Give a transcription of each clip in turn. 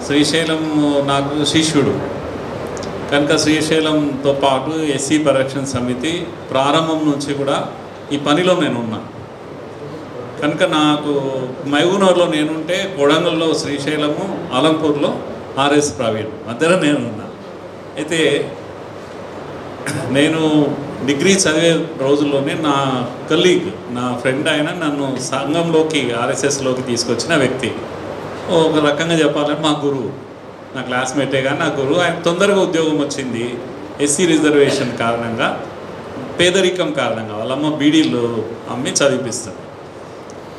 శ్రీశైలం నాకు శిష్యుడు కనుక శ్రీశైలంతో పాటు ఎస్సీ పరిరక్షణ సమితి ప్రారంభం నుంచి కూడా ఈ పనిలో నేను ఉన్నా. కనుక నాకు మహబూబ్నగర్లో నేనుంటే కొడంగల్లో శ్రీశైలము, అలంపూర్లో ఆర్ఎస్ ప్రవీణ్ మధ్యలో నేను ఉన్నా. అయితే నేను డిగ్రీ చదివే రోజుల్లోనే నా కలీగ్, నా ఫ్రెండ్ ఆయన నన్ను సంఘంలోకి, ఆర్ఎస్ఎస్లోకి తీసుకొచ్చిన వ్యక్తి. ఒక రకంగా చెప్పాలంటే మా గురువు, నా క్లాస్మేటే కానీ నా గురువు. ఆయన తొందరగా ఉద్యోగం వచ్చింది ఎస్సీ రిజర్వేషన్ కారణంగా, పేదరికం కారణంగా. వాళ్ళమ్మ బీడీలు అమ్మి చదివిపిస్తాను.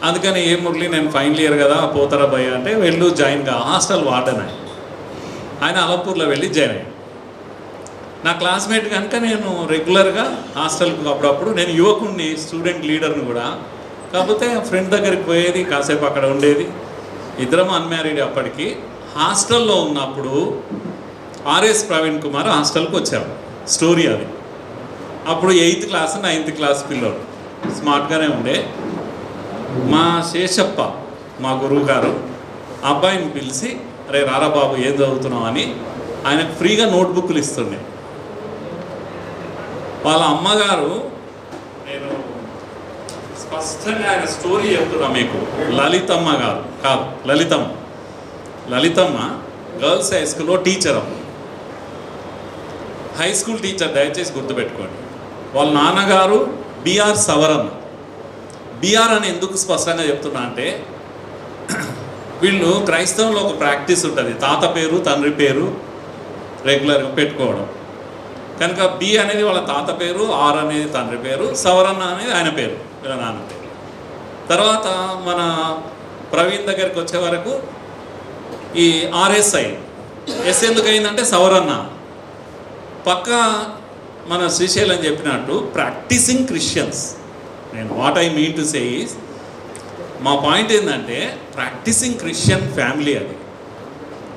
అందుకని ఏ మురళి నేను ఫైనల్ ఇయర్ కదా పోతారా భయ్య అంటే వెళ్ళు జాయిన్గా. హాస్టల్ వార్డెన్ ఆయన అలంపూర్లో వెళ్ళి జాయిన్ అయ్యాను. నా క్లాస్మేట్ కనుక నేను రెగ్యులర్గా హాస్టల్కి అప్పుడప్పుడు, నేను యువకుడిని, స్టూడెంట్ లీడర్ని కూడా. కాకపోతే ఫ్రెండ్ దగ్గరికి పోయేది, కాసేపు అక్కడ ఉండేది. ఇద్దరం అన్మ్యారీడ్. అప్పటికి హాస్టల్లో ఉన్నప్పుడు ఆర్ఎస్ ప్రవీణ్ కుమార్ హాస్టల్కి వచ్చాడు. స్టోరీ అది. అప్పుడు 8th క్లాస్ 9th క్లాస్ పిల్లోడు, స్మార్ట్గానే ఉండే. మా శేషప్ప, మా గురువు గారు అబ్బాయిని పిలిచి, అరే రారా బాబు ఏం చదువుతున్నావు అని ఆయనకు ఫ్రీగా నోట్బుక్లు ఇస్తుండే. వాళ్ళ అమ్మగారు, నేను స్పష్టంగా ఆయన స్టోరీ చెప్తున్నా మీకు, లలితమ్మ గారు కాదు, లలితమ్మ గర్ల్స్ హై స్కూల్లో టీచర్. హై స్కూల్ టీచర్, దయచేసి గుర్తుపెట్టుకోండి. వాళ్ళ నాన్నగారు బిఆర్ సవరన్. బిఆర్ అని ఎందుకు స్పష్టంగా చెప్తున్నా అంటే, వీళ్ళు క్రైస్తవంలో ఒక ప్రాక్టీస్ ఉంటుంది, తాత పేరు తండ్రి పేరు రెగ్యులర్గా పెట్టుకోవడం. కనుక బి అనేది వాళ్ళ తాత పేరు, ఆర్ అనేది తండ్రి పేరు, సవరన్న అనేది ఆయన పేరు, వీళ్ళ నాన్న పేరు. తర్వాత మన ప్రవీణ్ దగ్గరికి వచ్చే వరకు ఈ ఆర్ఎస్ఐ, ఎస్ ఎందుకు అయిందంటే సవరన్న. పక్క మన శ్రీశైలం చెప్పినట్టు ప్రాక్టీసింగ్ క్రిస్టియన్స్. నేను what I mean to say is, మా పాయింట్ ఏంటంటే ప్రాక్టీసింగ్ క్రిస్టియన్ ఫ్యామిలీ. అది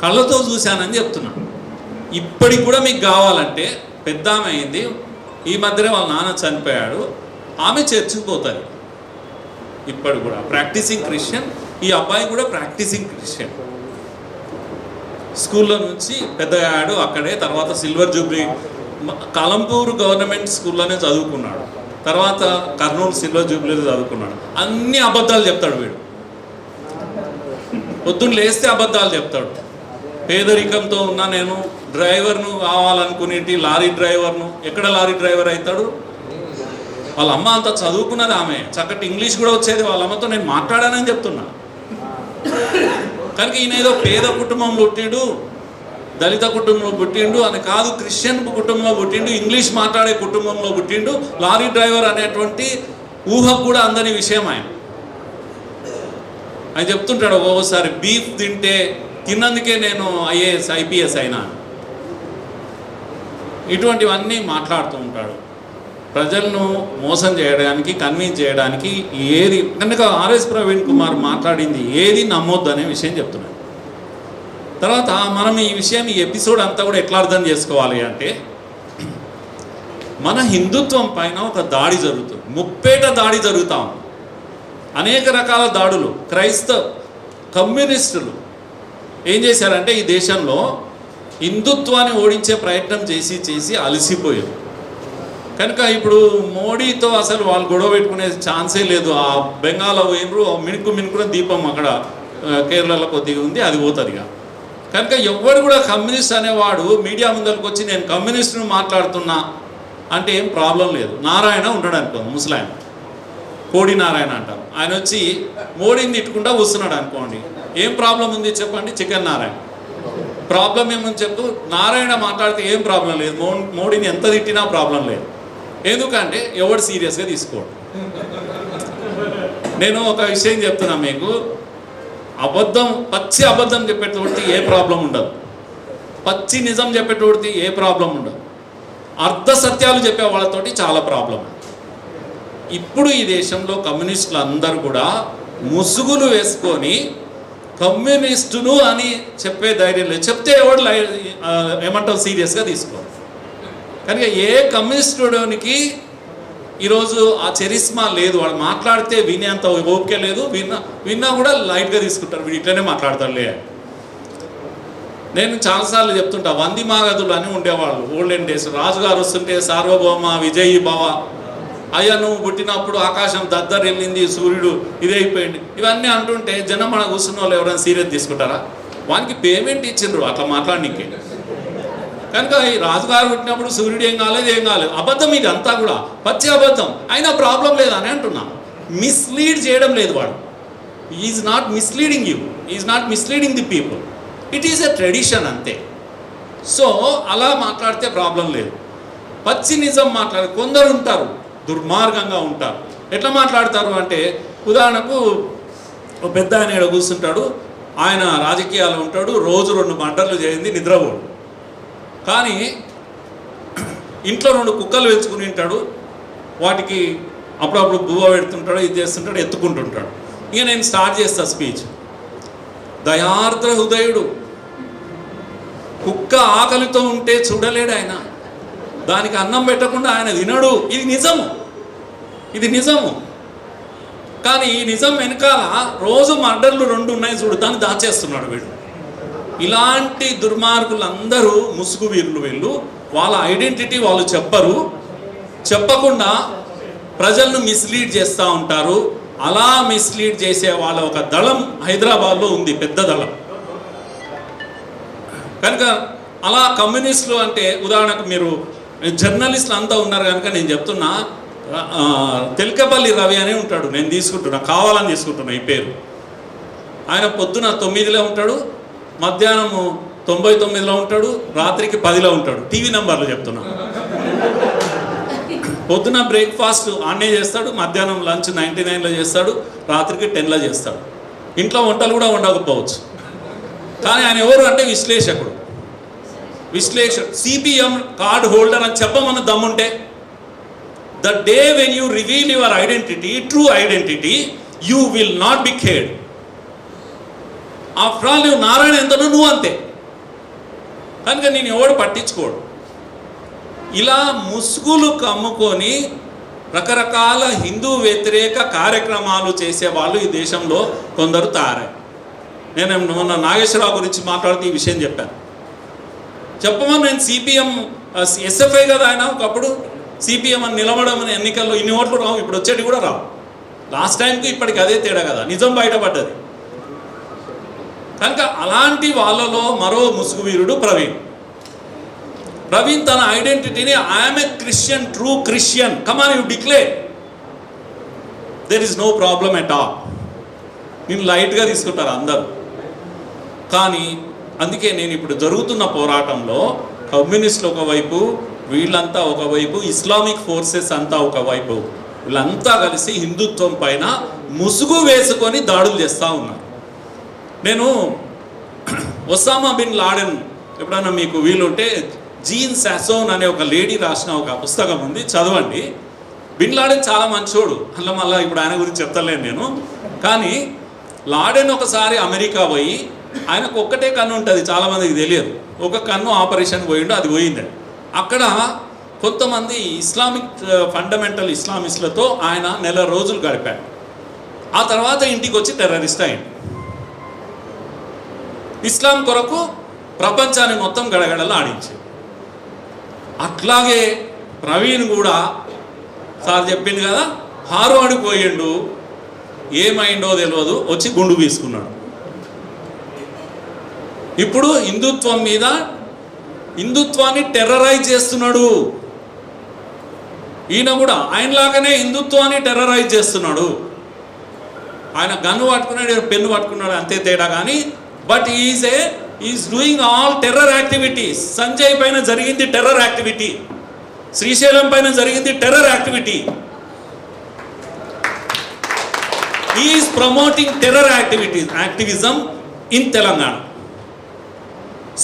కళ్ళతో చూశానని చెప్తున్నాను. ఇప్పటికి కూడా మీకు కావాలంటే, పెద్ద ఆమె అయింది, ఈ మధ్యనే వాళ్ళ నాన్న చనిపోయాడు, ఆమె చర్చికి పోతుంది. ఇప్పటికి కూడా ప్రాక్టీసింగ్ క్రిస్టియన్. ఈ అబ్బాయి కూడా ప్రాక్టీసింగ్ క్రిస్టియన్. స్కూల్లో నుంచి పెద్దగా ఆడు అక్కడే. తర్వాత సిల్వర్ జూబ్లీ కలంపూర్ గవర్నమెంట్ స్కూల్లోనే చదువుకున్నాడు. తర్వాత కర్నూలు సిల్వర్ జూబ్లీలో చదువుకున్నాడు. అన్ని అబద్ధాలు చెప్తాడు వీడు. పొద్దున్న లేస్తే అబద్ధాలు చెప్తాడు. పేదరికంతో ఉన్నా, నేను డ్రైవర్ను కావాలనుకునేటి, లారీ డ్రైవర్ను. ఎక్కడ లారీ డ్రైవర్ అవుతాడు? వాళ్ళ అమ్మ అంతా చదువుకున్నది, ఆమె చక్కటి ఇంగ్లీష్ కూడా వచ్చేది. వాళ్ళ అమ్మతో నేను మాట్లాడానని చెప్తున్నా. కనుక ఈయన ఏదో పేద కుటుంబంలో పుట్టిండు, దళిత కుటుంబంలో పుట్టిండు అని కాదు, క్రిస్టియన్ కుటుంబంలో పుట్టిండు, ఇంగ్లీష్ మాట్లాడే కుటుంబంలో పుట్టిండు. లారీ డ్రైవర్ అనేటువంటి ఊహ కూడా అందని విషయం ఆయన చెప్తుంటాడు. ఒక్కోసారి బీఫ్ తిన్నందుకే నేను ఐఏఎస్ ఐపీఎస్ అయినా, ఇటువంటివన్నీ మాట్లాడుతూ ఉంటాడు. ప్రజలను మోసం చేయడానికి, కన్విన్స్ చేయడానికి ఏది. కనుక ఆర్ఎస్ ప్రవీణ్ కుమార్ మాట్లాడింది ఏది నమ్మొద్దు అనే విషయం చెప్తున్నాను. తర్వాత మనం ఈ విషయం, ఈ ఎపిసోడ్ అంతా కూడా ఎట్లా అర్థం చేసుకోవాలి అంటే, మన హిందుత్వం పైన ఒక దాడి జరుగుతుంది, ముప్పేట దాడి జరుగుతాం, అనేక రకాల దాడులు. కమ్యూనిస్టులు ఏం చేశారంటే, ఈ దేశంలో హిందుత్వాన్ని ఓడించే ప్రయత్నం చేసి అలసిపోయారు. కనుక ఇప్పుడు మోడీతో అసలు వాళ్ళు గొడవ పెట్టుకునే ఛాన్సే లేదు. ఆ బెంగాల్లో పోయినరు, మినుకున్న దీపం అక్కడ కేరళలో కొద్దిగా ఉంది, అది పోతుందిగా. కనుక ఎవడు కూడా కమ్యూనిస్ట్ అనేవాడు మీడియా ముందరికి వచ్చి నేను కమ్యూనిస్టును మాట్లాడుతున్నా అంటే ఏం ప్రాబ్లం లేదు. నారాయణ ఉంటాడు అనుకోండి, ముసలాయన, కోడి నారాయణ అంటారు. ఆయన వచ్చి మోడీని తిట్టుకుంటా వస్తున్నాడు అనుకోండి, ఏం ప్రాబ్లం ఉంది చెప్పండి? చికెన్ నారాయణ. ప్రాబ్లం ఏమని చెప్పు, నారాయణ మాట్లాడితే ఏం ప్రాబ్లం లేదు, మోడీని ఎంత తిట్టినా ప్రాబ్లం లేదు. ఎందుకంటే ఎవడు సీరియస్గా తీసుకోడు. నేను ఒక విషయం చెప్తున్నా మీకు, పచ్చి అబద్ధం చెప్పేటోడికి ఏ ప్రాబ్లం ఉండదు, పచ్చి నిజం చెప్పేటోడికి ఏ ప్రాబ్లం ఉండదు, అర్ధ సత్యాలు చెప్పే వాళ్ళతోటి చాలా ప్రాబ్లం. ఇప్పుడు ఈ దేశంలో కమ్యూనిస్టులు అందరూ కూడా ముసుగులు వేసుకొని కమ్యూనిస్టును అని చెప్పే ధైర్యం లేదు. చెప్తే ఎవడు ఏమంటావు సీరియస్గా తీసుకోరు. కనుక ఏ కమ్యూనిస్టునికి ఈరోజు ఆ చరిస్మా లేదు, వాడు మాట్లాడితే వినేంత ఓపిక లేదు, విన్నా కూడా లైట్గా తీసుకుంటారు, వీడు ఇట్లనే మాట్లాడతారులే. నేను చాలాసార్లు చెప్తుంటా, వంది మాగదులు అని ఉండేవాళ్ళు ఓల్డెన్ డేస్. రాజుగారు వస్తుంటే సార్వభౌమ విజయీ భవ, అయ్యా నువ్వు పుట్టినప్పుడు ఆకాశం దద్దరు వెళ్ళింది, సూర్యుడు ఇదైపోయింది, ఇవన్నీ అంటుంటే జనం మన కూర్చున్న వాళ్ళు ఎవరైనా సీరియస్ తీసుకుంటారా? వానికి పేమెంట్ ఇచ్చిండ్రు అట్లా మాట్లాడడానికి. కనుక ఈ రాజుగారు పుట్టినప్పుడు సూర్యుడు ఏం కాలేదు, ఏం కాలేదు, అబద్ధం ఇది అంతా కూడా, పచ్చి అబద్ధం. అయినా ప్రాబ్లం లేదని అంటున్నా. మిస్లీడ్ చేయడం లేదు వాడు. Is not misleading you, is not misleading the people, it is a tradition అంతే. సో అలా మాట్లాడితే ప్రాబ్లం లేదు. పచ్చి నిజం మాట్లాడే కొందరు ఉంటారు, దుర్మార్గంగా ఉంటారు. ఎట్లా మాట్లాడతారు అంటే, ఉదాహరణకు ఒక పెద్ద ఆయన కూర్చుంటాడు, ఆయన రాజకీయాలు ఉంటాడు, రోజు 2 మర్డర్లు చేయింది, నిద్రపోడు. కానీ ఇంట్లో 2 కుక్కలు పెంచుకుని ఉంటాడు, వాటికి అప్పుడప్పుడు బువ్వ పెడుతుంటాడు, ఇది చేస్తుంటాడు, ఎత్తుకుంటుంటాడు. ఇక నేను స్టార్ట్ చేస్తా స్పీచ్. దయార్ద్ర హృదయుడు, కుక్క ఆకలితో ఉంటే చూడలేడు ఆయన, దానికి అన్నం పెట్టకుండా ఆయన తినడు. ఇది నిజము, ఇది నిజము. కానీ ఈ నిజం వెనకాల రోజు మర్డర్లు 2 ఉన్నాయి చూడు, దాన్ని దాచేస్తున్నాడు వీడు. ఇలాంటి దుర్మార్గులందరూ ముసుగు వీరులు. వీళ్ళు వాళ్ళ ఐడెంటిటీ వాళ్ళు చెప్పరు, చెప్పకుండా ప్రజలను మిస్లీడ్ చేస్తూ ఉంటారు. అలా మిస్లీడ్ చేసే వాళ్ళ ఒక దళం హైదరాబాద్లో ఉంది, పెద్ద దళం. కనుక అలా కమ్యూనిస్టులు అంటే, ఉదాహరణకు మీరు జర్నలిస్టులు అంతా ఉన్నారు కనుక నేను చెప్తున్నా, తెల్కపల్లి రవి అని ఉంటాడు, నేను తీసుకుంటున్నా, కావాలని తీసుకుంటున్నా ఈ పేరు. ఆయన పొద్దున 9లో ఉంటాడు, మధ్యాహ్నం 99లో ఉంటాడు, రాత్రికి 10లో ఉంటాడు. టీవీ నెంబర్లు చెప్తున్నా. పొద్దున బ్రేక్ఫాస్ట్ ఆన్నే చేస్తాడు, మధ్యాహ్నం లంచ్ 99లో చేస్తాడు, రాత్రికి 10లో చేస్తాడు. ఇంట్లో వంటలు కూడా ఉండకపోవచ్చు. కానీ ఆయన ఎవరు అంటే విశ్లేషకుడు. సిపిఎం కార్డ్ హోల్డర్ అని చెప్పమన్న దమ్ముంటే, the day when you reveal your identity, true identity, you will not be cared. After all నువ్వు నారాయణ ఎంతనో నువ్వు అంతే. కనుక నేను ఎవడు పట్టించుకోడు. ఇలా ముసుగులు కమ్ముకొని రకరకాల హిందూ వ్యతిరేక కార్యక్రమాలు చేసేవాళ్ళు ఈ దేశంలో కొందరు తయారయ్యారు. నేను మొన్న నాగేశ్వరరావు గురించి మాట్లాడుతూ ఈ విషయం చెప్పాను. చెప్పమని నేను సిపిఎం ఎస్ఎఫ్ఐ కదా ఆయన, ఒకప్పుడు సిపిఎం అని నిలబడడం ఎన్నికల్లో ఇన్ని ఓట్లు రావు, ఇప్పుడు వచ్చేటి కూడా రావు. లాస్ట్ టైంకి ఇప్పటికి అదే తేడా కదా, నిజం బయటపడ్డది. కనుక అలాంటి వాళ్ళలో మరో ముసుగు వీరుడు ప్రవీణ్ తన ఐడెంటిటీని I'm a Christian, true Christian, come on you declare, there is no problem at all. నేను లైట్గా తీసుకుంటారు అందరూ. కానీ అందుకే నేను ఇప్పుడు జరుగుతున్న పోరాటంలో కమ్యూనిస్టులు ఒకవైపు, వీళ్ళంతా ఒకవైపు, ఇస్లామిక్ ఫోర్సెస్ అంతా ఒకవైపు, వీళ్ళంతా కలిసి హిందుత్వం పైన ముసుగు వేసుకొని దాడులు చేస్తూ ఉన్నారు. నేను ఒసామా బిన్ లాడెన్, ఎప్పుడన్నా మీకు వీలుంటే జీన్ సాసోన్ అనే ఒక లేడీ రాసిన ఒక పుస్తకం ఉంది, చదవండి. బిన్ లాడెన్ చాలా మంచోడు, అలా మళ్ళీ ఇప్పుడు ఆయన గురించి చెప్తలేను నేను. కానీ లాడెన్ ఒకసారి అమెరికా పోయి, ఆయనకు ఒక్కటే కన్ను ఉంటుంది, చాలామందికి తెలియదు. ఒక కన్ను ఆపరేషన్ పోయిండు, అది పోయింది. అక్కడ కొంతమంది ఇస్లామిక్ ఫండమెంటల్ ఇస్లామిస్టులతో ఆయన 1 నెల రోజులు గడిపాడు. ఆ తర్వాత ఇంటికి వచ్చి టెర్రరిస్ట్ అయింది. ఇస్లాం కొరకు ప్రపంచాన్ని మొత్తం గడగడలు ఆడించి. అట్లాగే ప్రవీణ్ కూడా సార్ చెప్పింది కదా, హార్వర్డ్కి పోయిండు, ఏమైండో తెలియదు, వచ్చి గుండు తీసుకున్నాడు. ఇప్పుడు హిందుత్వం మీద, హిందుత్వాన్ని టెర్రరైజ్ చేస్తున్నాడు. ఈయన కూడా ఆయనలాగానే హిందుత్వాన్ని టెర్రరైజ్ చేస్తున్నాడు. ఆయన గన్ను పట్టుకున్నాడు, పెన్ను పట్టుకున్నాడు, అంతే తేడా. కానీ but is doing all terror activities. Sanjay పైన జరిగింది టెర్రర్ యాక్టివిటీ, శ్రీశైలం పైన జరిగింది terror activity. Is promoting terror activism in Telangana.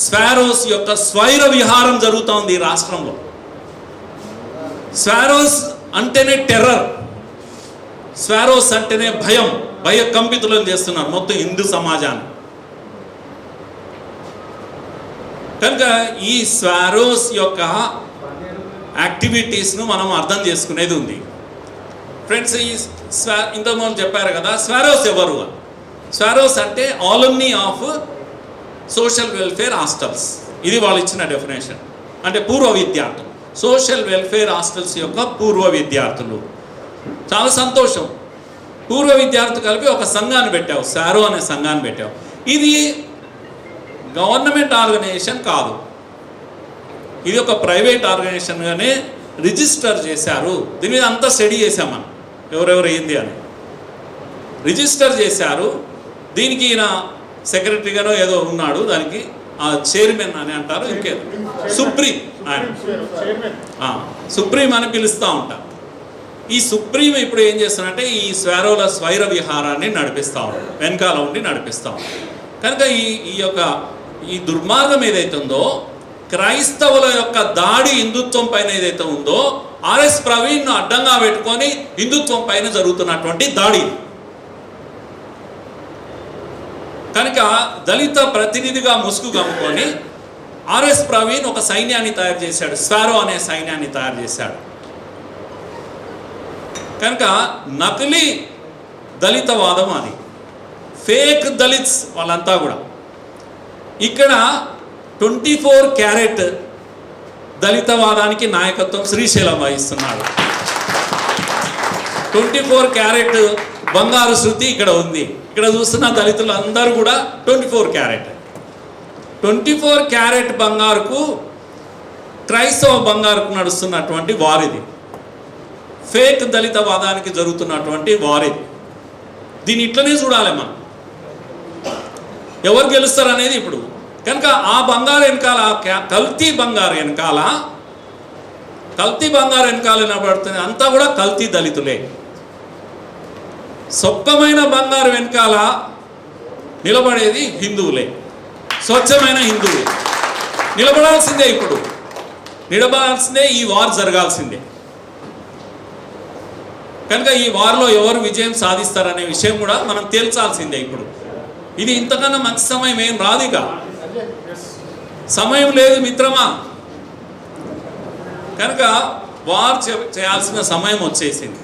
Swaeros యొక్క స్వైర విహారం జరుగుతోంది ఈ రాష్ట్రంలో. స్వారోస్ అంటేనే టెర్రర్, స్వారోస్ అంటేనే భయం, భయకంపితులను చేస్తున్నారు మొత్తం హిందూ సమాజాన్ని. కనుక ఈ స్వారోస్ యొక్క యాక్టివిటీస్ను మనం అర్థం చేసుకునేది ఉంది. ఫ్రెండ్స్, ఈ ఇంతకుముందు చెప్పారు కదా, స్వారోస్ ఎవరు? స్వారోస్ అంటే ఆలుమ్ని ఆఫ్ సోషల్ వెల్ఫేర్ హాస్టల్స్. ఇది వాళ్ళు ఇచ్చిన డెఫినేషన్. అంటే పూర్వ విద్యార్థులు, సోషల్ వెల్ఫేర్ హాస్టల్స్ యొక్క పూర్వ విద్యార్థులు. చాలా సంతోషం. పూర్వ విద్యార్థులు కలిపి ఒక సంఘాన్ని పెట్టావు, సారో అనే సంఘాన్ని పెట్టావు. ఇది గవర్నమెంట్ ఆర్గనైజేషన్ కాదు, ఇది ఒక ప్రైవేట్ ఆర్గనైజేషన్గానే రిజిస్టర్ చేశారు. దీని మీద అంతా స్టడీ చేశాం మనం, ఎవరెవరు ఏంది అని రిజిస్టర్ చేశారు. దీనికి ఈయన సెక్రటరీగానో ఏదో ఉన్నాడు, దానికి చైర్మన్ అని అంటారు, ఇంకేదో సుప్రీం, ఆయన సుప్రీం అని పిలుస్తూ ఉంటారు. ఈ సుప్రీం ఇప్పుడు ఏం చేస్తానంటే ఈ స్వారోల స్వైర విహారాన్ని నడిపిస్తూ ఉంటాడు, వెనకాల ఉండి నడిపిస్తూ ఉంటాడు. కనుక ఈ దుర్మార్గం ఏదైతే ఉందో, క్రైస్తవుల యొక్క దాడి హిందుత్వం పైన ఏదైతే ఉందో, ఆర్ఎస్ ప్రవీణ్ను అడ్డంగా పెట్టుకొని హిందుత్వం పైన జరుగుతున్నటువంటి దాడి. కనుక దళిత ప్రతినిధిగా ముసుగు కమ్ముకొని ఆర్ఎస్ ప్రవీణ్ ఒక సైన్యాన్ని తయారు చేశాడు, స్వారో అనే సైన్యాన్ని తయారు చేశాడు. కనుక నకిలీ దళితవాదం అది, ఫేక్ దళిత్స్ వాళ్ళంతా కూడా. ఇక్కడ 24 క్యారెట్ దళితవాదానికి నాయకత్వం శ్రీశైలం వహిస్తున్నాడు. 24 క్యారెట్ బంగారు శృతి ఇక్కడ ఉంది. ఇక్కడ చూస్తున్న దళితులు అందరూ కూడా 24 క్యారెట్. 24 క్యారెట్ బంగారుకు, క్రైస్తవ బంగారుకు నడుస్తున్నటువంటి వారిది, ఫేక్ దళితవాదానికి జరుగుతున్నటువంటి వారిది. దీన్ని ఇట్లనే చూడాలి మనం, ఎవరు గెలుస్తారు అనేది ఇప్పుడు. కనుక ఆ బంగారు వెనకాల, కల్తీ బంగారు వెనకాల నిలబడుతుంది అంతా కూడా కల్తీ దళితులే. స్వచ్ఛమైన బంగారు వెనకాల నిలబడేది హిందువులే, స్వచ్ఛమైన హిందువులే నిలబడాల్సిందే. ఇప్పుడు నిలబడాల్సిందే, ఈ వార్ జరగాల్సిందే. కనుక ఈ వార్లో ఎవరు విజయం సాధిస్తారనే విషయం కూడా మనం తేల్చాల్సిందే. ఇప్పుడు ఇది ఇంతకన్నా మంచి సమయం ఏం రాదుగా, సమయం లేదు మిత్రమా. కనుక వార్ చేయాల్సిన సమయం వచ్చేసింది.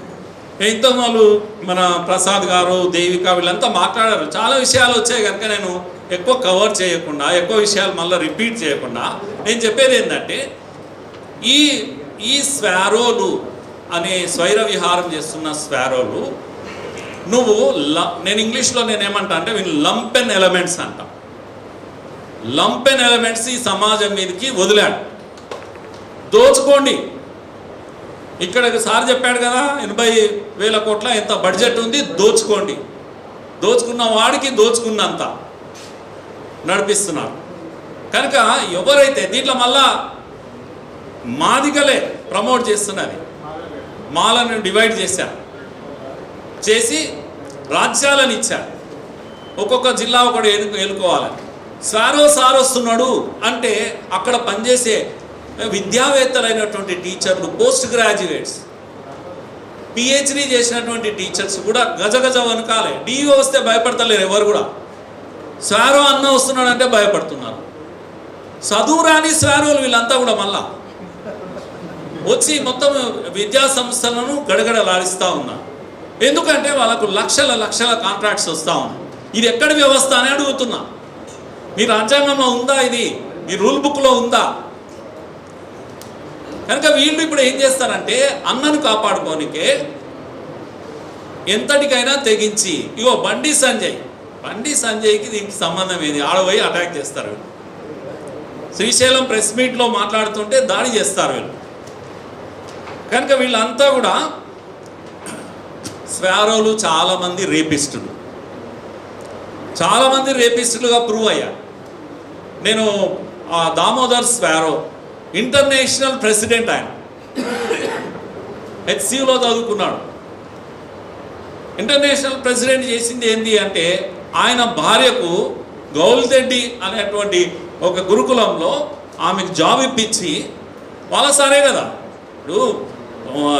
ఇంత వాళ్ళు మన ప్రసాద్ గారు, దేవిక వీళ్ళంతా మాట్లాడారు, చాలా విషయాలు వచ్చాయి. కనుక నేను ఎక్కువ కవర్ చేయకుండా, ఎక్కువ విషయాలు మళ్ళీ రిపీట్ చేయకుండా నేను చెప్పేది ఏంటంటే, ఈ స్వారోలు అనే స్వైర విహారం చేస్తున్న స్వారోలు, నువ్వు నేను ఇంగ్లీష్లో నేనేమంటా అంటే వీళ్ళు లంపెన్ ఎలిమెంట్స్ అంట. లంపెన్ ఎలిమెంట్స్ ఈ సమాజం మీదకి వదిలాడు. దోచుకోండి. ఇక్కడ సార్ చెప్పాడు కదా, 80,000 కోట్ల ఎంత బడ్జెట్ ఉంది, దోచుకోండి. దోచుకున్న వాడికి దోచుకున్నంత నడిపిస్తున్నారు. కనుక ఎవరైతే దీంట్లో మళ్ళా మాదిగలే ప్రమోట్ చేస్తున్నది, మాలను డివైడ్ చేసి రాజ్యాలను ఇచ్చారు. ఒక్కొక్క జిల్లా ఒకడు ఎన్నుకోవాలని. సార్ వస్తున్నాడు అంటే అక్కడ పనిచేసే విద్యావేత్తలైనటువంటి టీచర్లు, పోస్ట్ గ్రాడ్యుయేట్స్, పిహెచ్డి చేసినటువంటి టీచర్స్ కూడా గజగజ వనకాలే. డిఓ వస్తే భయపడతలేరు ఎవరు కూడా. స్వారో అన్న వస్తున్నాడు అంటే భయపడుతున్నారు. చదువురాని స్వారోలు వీళ్ళంతా కూడా మళ్ళా వచ్చి మొత్తం విద్యా సంస్థలను గడగడలాడిస్తూ ఉన్నారు. ఎందుకంటే వాళ్ళకు లక్షల కాంట్రాక్ట్స్ వస్తూ ఉన్నాయి. ఇది ఎక్కడి వ్యవస్థ అని అడుగుతున్నా. మీ రాజ్యాంగంలో ఉందా? ఇది మీ రూల్ బుక్లో ఉందా? కనుక వీళ్ళు ఇప్పుడు ఏం చేస్తారంటే అన్నను కాపాడుకోనికే ఎంతటికైనా తెగించి, ఇగో బండి సంజయ్కి దీనికి సంబంధం ఏది, ఆడపోయి అటాక్ చేస్తారు వీళ్ళు. శ్రీశైలం ప్రెస్ మీట్లో మాట్లాడుతుంటే దాడి చేస్తారు వీళ్ళు. కనుక వీళ్ళంతా కూడా స్వారోలు చాలామంది రేపిస్టులుగా ప్రూవ్ అయ్యారు. నేను దామోదర్ స్వారో ఇంటర్నేషనల్ ప్రెసిడెంట్, ఆయన హెచ్సియులో చదువుకున్నాడు. ఇంటర్నేషనల్ ప్రెసిడెంట్ చేసింది ఏంటి అంటే, ఆయన భార్యకు గౌల్దెడ్డి అనేటువంటి ఒక గురుకులంలో ఆమెకు జాబ్ ఇప్పించి, వాళ్ళ సరే కదా ఇప్పుడు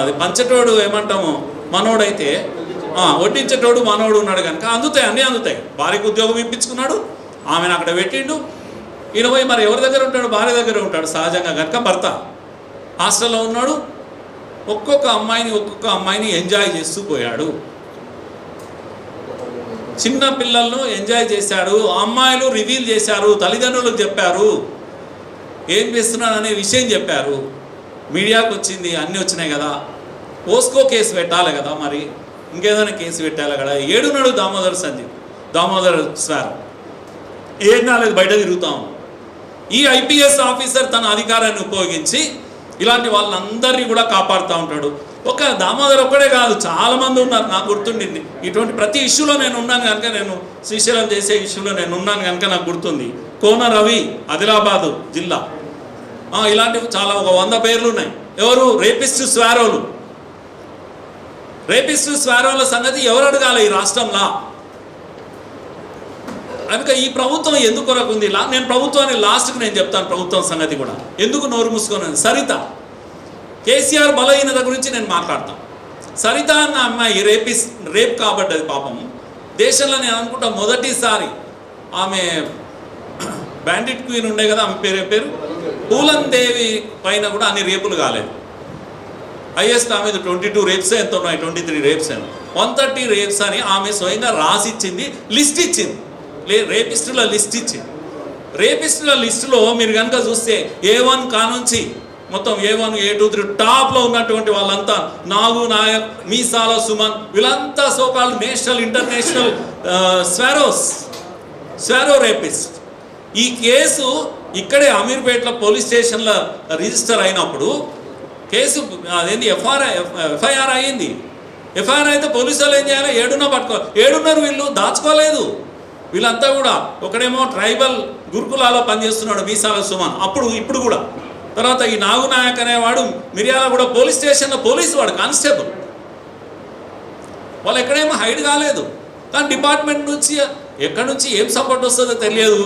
అది పంచటోడు ఏమంటాము మనోడైతే వడ్డించేటోడు మనోడు ఉన్నాడు కనుక అన్నీ అందుతాయి. భార్యకు ఉద్యోగం ఇప్పించుకున్నాడు, ఆమెను అక్కడ పెట్టిండు. ఈయన పోయి మరి ఎవరి దగ్గర ఉంటాడు? భార్య దగ్గర ఉంటాడు సహజంగా. కనుక భర్త హాస్టల్లో ఉన్నాడు. ఒక్కొక్క అమ్మాయిని ఎంజాయ్ చేస్తూ పోయాడు. చిన్న పిల్లలను ఎంజాయ్ చేశాడు, అమ్మాయిలు రివీల్ చేశారు, తల్లిదండ్రులకు చెప్పారు ఏం చేస్తున్నాను అనే విషయం చెప్పారు, మీడియాకు వచ్చింది, అన్నీ వచ్చినాయి కదా. పోస్కో కేసు పెట్టాలి కదా, మరి ఇంకేదైనా కేసు పెట్టాలి కదా. ఏడున్నాడు దామోదర్ స్వార్, 7 బయట తిరుగుతాం. ఈ ఐపీఎస్ ఆఫీసర్ తన అధికారాన్ని ఉపయోగించి ఇలాంటి వాళ్ళందరినీ కూడా కాపాడుతూ ఉంటాడు. ఒక దామోదర్ ఒక్కడే కాదు, చాలామంది ఉన్నారు. నాకు గుర్తుండింది, ఇటువంటి ప్రతి ఇష్యూలో నేను ఉన్నాను కనుక, నేను శ్రీశైలం చేసే ఇష్యూలో నేను ఉన్నాను కనుక నాకు గుర్తుంది. కోన రవి, ఆదిలాబాదు జిల్లా, ఇలాంటివి చాలా ఒక 100 పేర్లు ఉన్నాయి. ఎవరు? రేపిస్టు స్వారోల సంగతి ఎవరు అడగాలి ఈ రాష్ట్రంలో? కనుక ఈ ప్రభుత్వం ఎందుకు కొరకు ఉంది? నేను ప్రభుత్వాన్ని లాస్ట్కి నేను చెప్తాను, ప్రభుత్వం సంగతి కూడా ఎందుకు నోరు మూసుకొని. సరిత, కేసీఆర్ బలహీనత గురించి నేను మాట్లాడతాను. సరిత అన్న అమ్మాయి రేప్ కాబడ్డది పాపం. దేశంలో నేను అనుకుంటా మొదటిసారి ఆమె బ్యాండిట్ క్వీన్ ఉండే కదా, ఆమె పేరు పూలన్ దేవి పైన కూడా అన్ని రేపులు కాలేదు. హైయెస్ట్ ఆమె 22 రేప్స్ ఎంత ఉన్నాయి, 23 రేప్స్ 130 రేప్స్ అని ఆమె స్వయంగా రాసిచ్చింది, లిస్ట్ ఇచ్చింది, రేపిస్టుల లిస్ట్ ఇచ్చింది. రేపిస్టుల లిస్టులో మీరు కనుక చూస్తే A1 కానుంచి మొత్తం A1, A2, 3 టాప్లో ఉన్నటువంటి వాళ్ళంతా నాగు నాయక్, మీసాల సుమన్, వీళ్ళంతా సోకాల్డ్ నేషనల్ ఇంటర్నేషనల్ స్వారో రేపిస్ట్. ఈ కేసు ఇక్కడే అమీర్పేటలో పోలీస్ స్టేషన్లో రిజిస్టర్ అయినప్పుడు కేసు అదేంటి ఎఫ్ఐఆర్ అయ్యింది. ఎఫ్ఐఆర్ అయితే పోలీసు వాళ్ళు ఏం చేయాలి? 7 వీళ్ళు దాచుకోలేదు. వీళ్ళంతా కూడా ఒకడేమో ట్రైబల్ గురుకులాలో పనిచేస్తున్నాడు మీసాల సుమన్, ఇప్పుడు కూడా. తర్వాత ఈ నాగునాయక్ అనేవాడు మిర్యాలగూడ పోలీస్ స్టేషన్లో పోలీసు వాడు, కానిస్టేబుల్. వాళ్ళు ఎక్కడేమో హైడ్ కాలేదు. కానీ డిపార్ట్మెంట్ నుంచి ఎక్కడి నుంచి ఏం సపోర్ట్ వస్తుందో తెలియదు,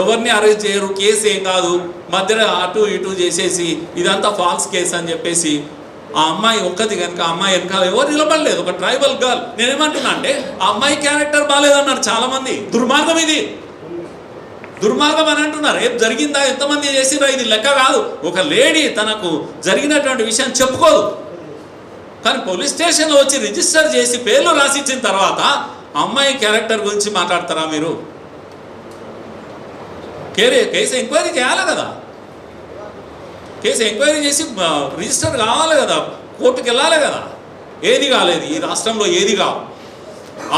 ఎవరిని అరెస్ట్ చేయరు, కేసు ఏం కాదు, మధ్యలో అటు ఇటు చేసేసి ఇదంతా ఫాల్స్ కేసు అని చెప్పేసి ఆ అమ్మాయి ఒక్కది కనుక ఆ అమ్మాయి వెనకాల ఎవరు నిలబడలేదు. ఒక ట్రైబల్ గర్ల్. నేనేమంటున్నా అంటే ఆ అమ్మాయి క్యారెక్టర్ బాగాలేదన్నారు చాలామంది. దుర్మార్గం ఇది, దుర్మార్గం అని అంటున్నారు. రేపు జరిగిందా, ఎంతమంది చేసిరా, ఇది లెక్క కాదు. ఒక లేడీ తనకు జరిగినటువంటి విషయం చెప్పుకోదు, కానీ పోలీస్ స్టేషన్లో వచ్చి రిజిస్టర్ చేసి పేర్లు రాసిచ్చిన తర్వాత అమ్మాయి క్యారెక్టర్ గురించి మాట్లాడతారా మీరు? కేసు ఎంక్వైరీ చేయాలి కదా, కేసు ఎంక్వైరీ చేసి రిజిస్టర్ కావాలి కదా, కోర్టుకు వెళ్ళాలి కదా. ఏది కాలేదు ఈ రాష్ట్రంలో, ఏది కావు.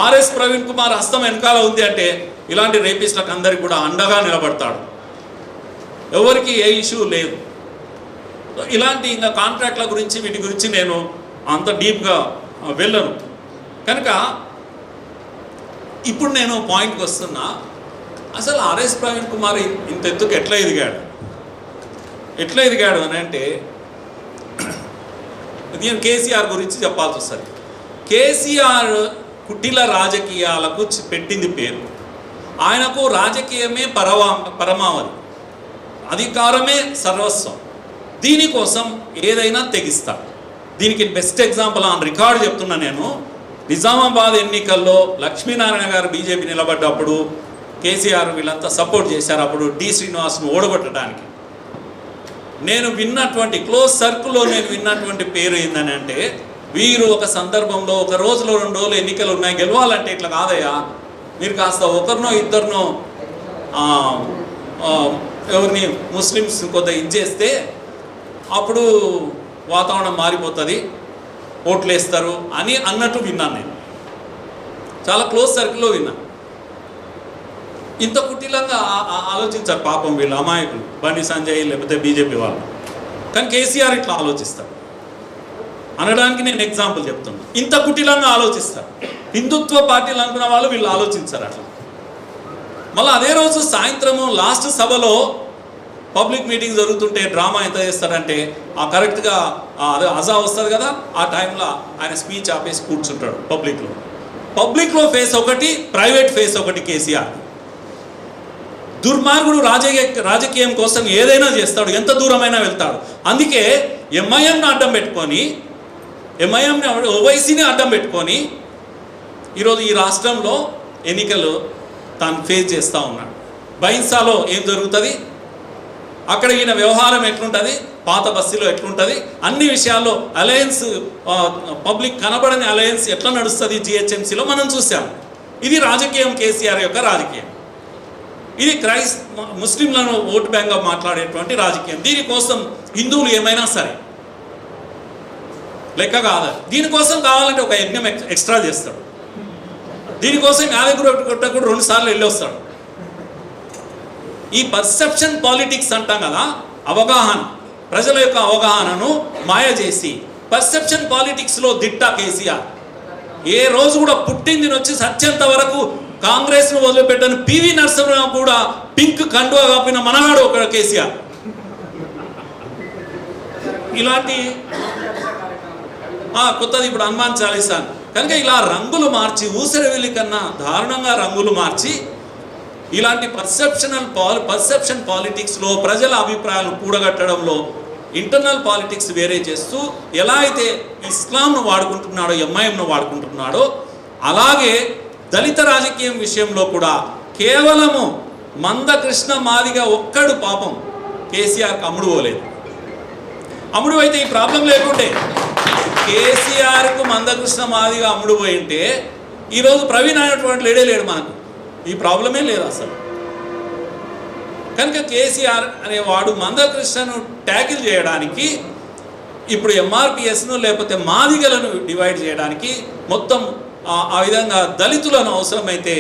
ఆర్ఎస్ ప్రవీణ్ కుమార్ హస్తం వెనకాల ఉంది అంటే ఇలాంటి రేపిస్టులకు అందరికీ కూడా అండగా నిలబడతాడు. ఎవరికి ఏ ఇష్యూ లేదు. ఇలాంటి ఇంకా కాంట్రాక్ట్ల గురించి వీటి గురించి నేను అంత డీప్గా వెళ్ళను కనుక ఇప్పుడు నేను పాయింట్కి వస్తున్నా. అసలు ఆర్ఎస్ ప్రవీణ్ కుమార్ ఇంత ఎత్తుకు ఎట్లా ఎదిగాడు అని అంటే నేను కేసీఆర్ గురించి చెప్పాల్సి వస్తుంది. కేసీఆర్ కుటిల రాజకీయాలకు పెట్టింది పేరు. ఆయనకు రాజకీయమే పరమావధి, అధికారమే సర్వస్వం. దీనికోసం ఏదైనా తెగిస్తాడు. దీనికి బెస్ట్ ఎగ్జాంపుల్ ఆన్ రికార్డు చెప్తున్నా నేను. నిజామాబాద్ ఎన్నికల్లో లక్ష్మీనారాయణ గారు బీజేపీ నిలబడ్డప్పుడు కేసీఆర్ వీళ్ళంతా సపోర్ట్ చేశారు. అప్పుడు డి శ్రీనివాస్ను ఓడగొట్టడానికి నేను విన్నటువంటి క్లోజ్ సర్కిల్లో నేను విన్నటువంటి పేరు ఏందని అంటే, వీరు ఒక సందర్భంలో 1 రోజులో 2 రోజులు ఎన్నికలు ఉన్నాయి, గెలవాలంటే ఇట్లా కాదయ్యా, మీరు కాస్త ఒకరినో ఇద్దరినో ఎవరిని ముస్లిమ్స్ కొంత ఇచ్చేస్తే అప్పుడు వాతావరణం మారిపోతుంది, ఓట్లు వేస్తారు అని అన్నట్టు విన్నాను నేను. చాలా క్లోజ్ సర్కిల్లో విన్నా. ఇంత కుటిలంగా ఆలోచించారు పాపం వీళ్ళు అమాయకులు, బండి సంజయ్ లేకపోతే బీజేపీ వాళ్ళు. కానీ కేసీఆర్ ఇట్లా ఆలోచిస్తారు అనడానికి నేను ఎగ్జాంపుల్ చెప్తున్నా. ఇంత కుటిలంగా ఆలోచిస్తారు. హిందుత్వ పార్టీలు అనుకున్న వాళ్ళు వీళ్ళు ఆలోచించారు అట్లా. మళ్ళీ అదే రోజు సాయంత్రము లాస్ట్ సభలో పబ్లిక్ మీటింగ్ జరుగుతుంటే డ్రామా ఎంత చేస్తారంటే కరెక్ట్గా అదే అజా వస్తుంది కదా, ఆ టైంలో ఆయన స్పీచ్ ఆపేసి కూర్చుంటాడు పబ్లిక్లో ఫేస్ ఒకటి, ప్రైవేట్ ఫేస్ ఒకటి. కేసీఆర్ దుర్మార్గుడు రాజకీయం కోసం ఏదైనా చేస్తాడు, ఎంత దూరమైనా వెళ్తాడు. అందుకే ఎంఐఎంని అడ్డం పెట్టుకొని, ఓవైసీని అడ్డం పెట్టుకొని ఈరోజు ఈ రాష్ట్రంలో ఎన్నికలు తాను ఫేస్ చేస్తూ ఉన్నాడు. బైన్సాలో ఏం జరుగుతుంది, అక్కడ ఈయన వ్యవహారం ఎట్లుంటుంది, పాత బస్తీలో ఎట్లుంటుంది, అన్ని విషయాల్లో అలయన్స్, పబ్లిక్ కనబడని అలయన్స్ ఎట్లా నడుస్తుంది జిహెచ్ఎంసీలో మనం చూసాం. ఇది రాజకీయం, కేసీఆర్ యొక్క రాజకీయం. ఇది ముస్లింలను ఓటు బ్యాంక్గా మాట్లాడేటువంటి రాజకీయం. దీనికోసం హిందువులు ఏమైనా సరే లెక్క కాదు. దీనికోసం కావాలంటే ఒక యజ్ఞం ఎక్స్ట్రా చేస్తాడు. దీనికోసం యాదగిరి కూడా 2 సార్లు వెళ్ళి వస్తాడు. ఈ పర్సెప్షన్ పాలిటిక్స్ అంటాం కదా, అవగాహన, ప్రజల యొక్క అవగాహనను మాయ చేసి పర్సెప్షన్ పాలిటిక్స్లో దిట్ట కేసీఆర్. ఏ రోజు కూడా పుట్టింది వచ్చి సత్యంత వరకు కాంగ్రెస్ను వదిలిపెట్టని పివి నరసింహరావు కూడా పింక్ కండువా కాపిన మనవాడు ఒక కేసీఆర్. ఇలాంటి కొత్తది ఇప్పుడు హనుమాన్ చాలీసా. కనుక ఇలా రంగులు మార్చి, ఊసరవెల్లి కన్నా దారుణంగా రంగులు మార్చి ఇలాంటి పర్సెప్షన్ పాలిటిక్స్లో ప్రజల అభిప్రాయాలను కూడగట్టడంలో ఇంటర్నల్ పాలిటిక్స్ వేరే చేస్తూ ఎలా అయితే ఇస్లాంను వాడుకుంటున్నాడో, ఎంఐఎంను వాడుకుంటున్నాడో, అలాగే దళిత రాజకీయం విషయంలో కూడా కేవలము మందకృష్ణ మాదిగ ఒక్కడు పాపం కేసీఆర్కి అమ్ముడు పోలేదు. అమ్ముడు అయితే ఈ ప్రాబ్లం లేకుంటే, కేసీఆర్కు మందకృష్ణ మాదిగ అమ్ముడు పోయింటే ఈరోజు ప్రవీణ్ అనేటువంటి లేడు మనకు, ఈ ప్రాబ్లమే లేదు అసలు. కనుక కేసీఆర్ అనేవాడు మందకృష్ణను ట్యాకిల్ చేయడానికి, ఇప్పుడు ఎంఆర్పిఎస్ను లేకపోతే మాదిగలను డివైడ్ చేయడానికి, మొత్తం ఆ విధంగా దళితులను అవసరమైతే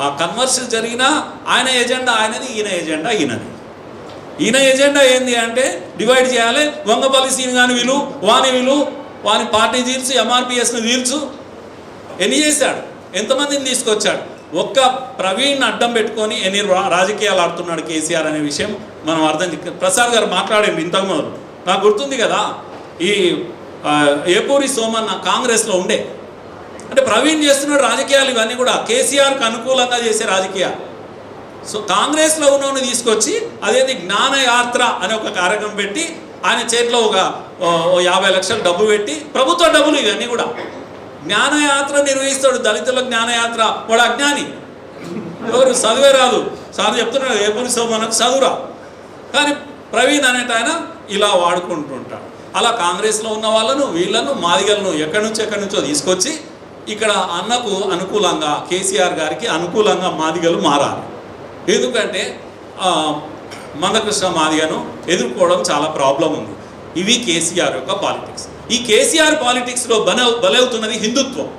ఆ కన్వర్షన్ జరిగినా ఆయన ఎజెండా ఆయనది, ఈయన ఎజెండా ఈయనది. ఈయన ఎజెండా ఏంది అంటే డివైడ్ చేయాలి. వంగపల్లి సీన్ కానీ వీలు, వాని పార్టీ తీర్చు, ఎంఆర్పిఎస్ను తీర్చు. ఎన్ని చేశాడు, ఎంతమందిని తీసుకొచ్చాడు. ఒక్క ప్రవీణ్ అడ్డం పెట్టుకొని ఎన్ని రాజకీయాలు ఆడుతున్నాడు కేసీఆర్ అనే విషయం మనం అర్థం. ప్రసాద్ గారు మాట్లాడండి ఇంతకుముందు, నాకు గుర్తుంది కదా, ఈ ఏపూరి సోమన్న కాంగ్రెస్లో ఉండే, అంటే ప్రవీణ్ చేస్తున్న రాజకీయాలు ఇవన్నీ కూడా కేసీఆర్కి అనుకూలంగా చేసే రాజకీయాలు. సో కాంగ్రెస్లో ఉన్నోని తీసుకొచ్చి అదేది జ్ఞానయాత్ర అనే ఒక కార్యక్రమం పెట్టి ఆయన చేతిలో ఒక 50 లక్షలు డబ్బు పెట్టి, ప్రభుత్వ డబ్బులు ఇవన్నీ కూడా, జ్ఞానయాత్ర నిర్వహిస్తాడు. దళితుల జ్ఞానయాత్ర. వాడు అజ్ఞాని, ఎవరు చదివే రాదు. సార్ చెప్తున్నాడు ఏపూరి సోమన్నకు చదువురా, కానీ ప్రవీణ్ అనేట ఆయన ఇలా వాడుకుంటుంటాడు. అలా కాంగ్రెస్లో ఉన్న వాళ్ళను, వీళ్ళను, మాదిగలను ఎక్కడి నుంచో తీసుకొచ్చి ఇక్కడ అన్నకు అనుకూలంగా, కేసీఆర్ గారికి అనుకూలంగా మాదిగలు మారాలి. ఎందుకంటే మందకృష్ణ మాదిగను ఎదుర్కోవడం చాలా ప్రాబ్లం ఉంది. ఇవి కేసీఆర్ యొక్క పాలిటిక్స్. ఈ కేసీఆర్ పాలిటిక్స్లో బలవుతున్నది హిందుత్వం.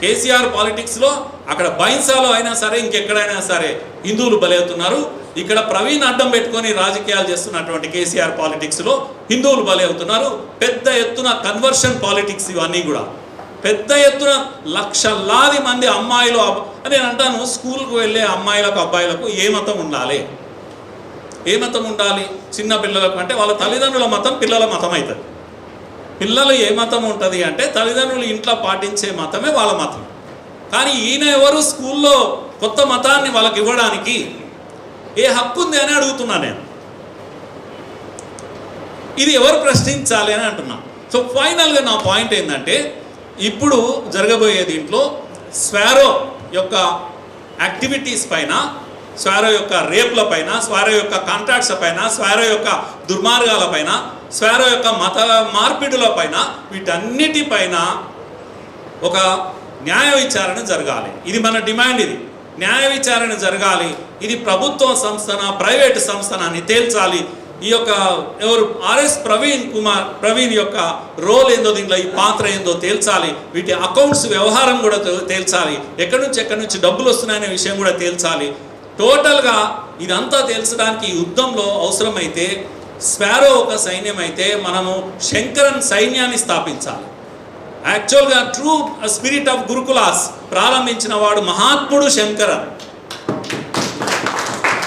కేసీఆర్ పాలిటిక్స్లో అక్కడ బైన్సాలో అయినా సరే, ఇంకెక్కడైనా సరే హిందువులు బలవుతున్నారు. ఇక్కడ ప్రవీణ్ అడ్డం పెట్టుకొని రాజకీయాలు చేస్తున్నటువంటి కేసీఆర్ పాలిటిక్స్లో హిందువులు బలవుతున్నారు. పెద్ద ఎత్తున కన్వర్షన్ పాలిటిక్స్ ఇవన్నీ కూడా పెద్ద ఎత్తున లక్షలాది మంది అమ్మాయిలు. నేను అంటాను, స్కూల్కి వెళ్ళే అమ్మాయిలకు, అబ్బాయిలకు ఏ మతం ఉండాలి, ఏ మతం ఉండాలి? చిన్న పిల్లలకు అంటే వాళ్ళ తల్లిదండ్రుల మతం పిల్లల మతం అవుతుంది. పిల్లలు ఏ మతం ఉంటుంది అంటే తల్లిదండ్రులు ఇంట్లో పాటించే మతమే వాళ్ళ మతం. కానీ ఈయన ఎవరు స్కూల్లో కొత్త మతాన్ని వాళ్ళకి ఇవ్వడానికి ఏ హక్కు ఉంది అని అడుగుతున్నా నేను. ఇది ఎవరు ప్రశ్నించాలి అని అంటున్నా. సో ఫైనల్గా నా పాయింట్ ఏంటంటే, ఇప్పుడు జరగబోయే దీంట్లో స్వారో యొక్క యాక్టివిటీస్ పైన, స్వారో యొక్క రేప్ల పైన, స్వారో యొక్క కాంట్రాక్ట్స్ పైన, స్వారో యొక్క దుర్మార్గాల పైన, స్వారో యొక్క మత మార్పిడుల పైన, వీటన్నిటిపైన ఒక న్యాయ విచారణ జరగాలి. ఇది మన డిమాండ్. ఇది న్యాయ విచారణ జరగాలి. ఇది ప్రభుత్వ సంస్థన, ప్రైవేటు సంస్థన అని తేల్చాలి. ఈ యొక్క ఎవరు ఆర్ఎస్ ప్రవీణ్ యొక్క రోల్ ఏందో, దీంట్లో ఈ పాత్ర ఏందో తేల్చాలి. వీటి అకౌంట్స్ వ్యవహారం కూడా తేల్చాలి. ఎక్కడి నుంచి డబ్బులు వస్తున్నాయనే విషయం కూడా తేల్చాలి. టోటల్గా ఇదంతా తేల్చడానికి యుద్ధంలో అవసరమైతే స్వారో ఒక సైన్యం అయితే మనము శంకరన్ సైన్యాన్ని స్థాపించాలి. యాక్చువల్గా ట్రూ స్పిరిట్ ఆఫ్ గురుకులాస్ ప్రారంభించిన వాడు మహాత్ముడు శంకరన్.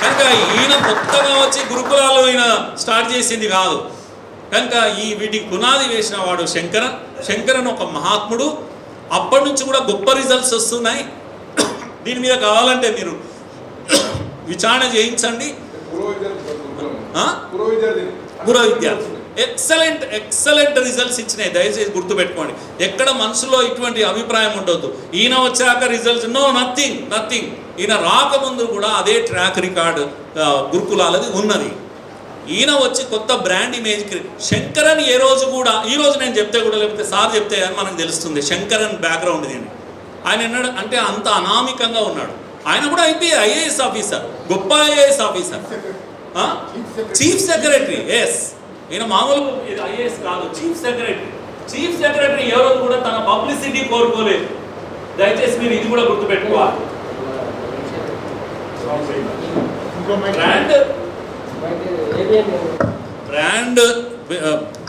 కనుక ఈయన కొత్తగా వచ్చి గురుకులాలు ఈయన స్టార్ట్ చేసింది కాదు. కనుక వీటికి పునాది వేసిన వాడు శంకరన్ ఒక మహాత్ముడు. అప్పటి నుంచి కూడా గొప్ప రిజల్ట్స్ వస్తున్నాయి. దీని మీద కావాలంటే మీరు విచారణ చేయించండి. పురో విద్యార్థి ఎక్సలెంట్ రిజల్ట్స్ ఇచ్చినాయి. దయచేసి గుర్తుపెట్టుకోండి. ఎక్కడ మనసులో ఇటువంటి అభిప్రాయం ఉండొద్దు. ఈయన వచ్చాక రిజల్ట్స్ నథింగ్. ఈయన రాకముందు కూడా అదే ట్రాక్ రికార్డు గురుకులాలది ఉన్నది. ఈయన వచ్చి కొత్త బ్రాండ్ ఇమేజ్ శంకరన్ ఈ రోజు నేను చెప్తే కూడా, లేకపోతే సార్ చెప్తే అని మనకు తెలుస్తుంది శంకరన్ బ్యాక్గ్రౌండ్ దీన్ని. ఆయన ఉన్నాడు అంటే అంత అనామికంగా ఉన్నాడు. ఆయన కూడా ఐఏఎస్ ఆఫీసర్, గొప్ప IAS officer, chief secretary. Yes, ఈయన మామూలు ఐఏఎస్ కాదు, చీఫ్ సెక్రటరీ. చీఫ్ సెక్రటరీ ఎవరో కూడా తన పబ్లిసిటీ కోరుకోలేదు. దయచేసి మీరు ఇది కూడా గుర్తుపెట్టుకోవాలి.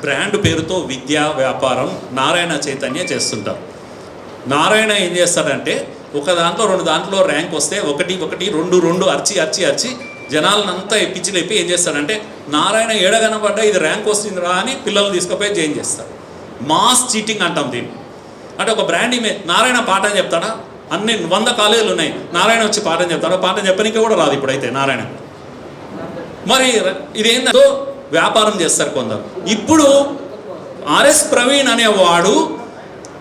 బ్రాండ్ పేరుతో విద్యా వ్యాపారం నారాయణ చైతన్య చేస్తుంటారు. నారాయణ ఏం చేస్తాడంటే ఒక దాంట్లో 2 దాంట్లో ర్యాంక్ వస్తే 1 2 అర్చి జనాలనంతా పిచ్చి లేపి ఏం చేస్తాడంటే నారాయణ ఏడగనబడ్డా ఇది ర్యాంక్ వస్తుందిరా అని పిల్లలు తీసుకుపోయి జాయిన్ చేస్తారు. మాస్ చీటింగ్ అంటాం దీన్ని. అంటే ఒక బ్రాండ్ ఇమేజ్. నారాయణ పాఠం చెప్తాడా? అన్ని 100 కాలేజీలు ఉన్నాయి, నారాయణ వచ్చి పాఠం చెప్తాడు. పాఠం చెప్పడానికి కూడా రాదు ఇప్పుడైతే నారాయణ. మరి ఇదేంటో వ్యాపారం చేస్తారు కొందరు. ఇప్పుడు ఆర్ఎస్ ప్రవీణ్ అనేవాడు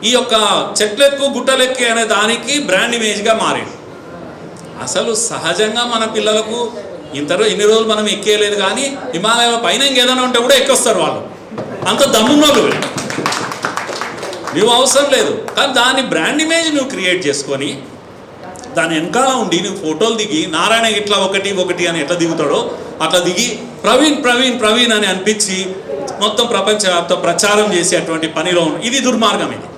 ఈ యొక్క చెట్లెక్కు గుట్టలెక్కి అనే దానికి బ్రాండ్ ఇమేజ్గా మారాడు. అసలు సహజంగా మన పిల్లలకు ఇన్ని రోజులు మనం ఎక్కేయలేదు, కానీ హిమాలయాల పైన ఇంకేదైనా ఉంటే కూడా ఎక్కొస్తారు వాళ్ళు. అంత దమ్మున్నోళ్ళు నువ్వు అవసరం లేదు. కానీ దాని బ్రాండ్ ఇమేజ్ నువ్వు క్రియేట్ చేసుకొని దాని వెనకాల ఉండి నువ్వు ఫోటోలు దిగి నారాయణ ఇట్లా ఒకటి అని ఎట్లా దిగుతాడో అట్లా దిగి ప్రవీణ్ అని అనిపించి మొత్తం ప్రపంచవ్యాప్త ప్రచారం చేసేటువంటి పనిలో ఇది దుర్మార్గం. ఇది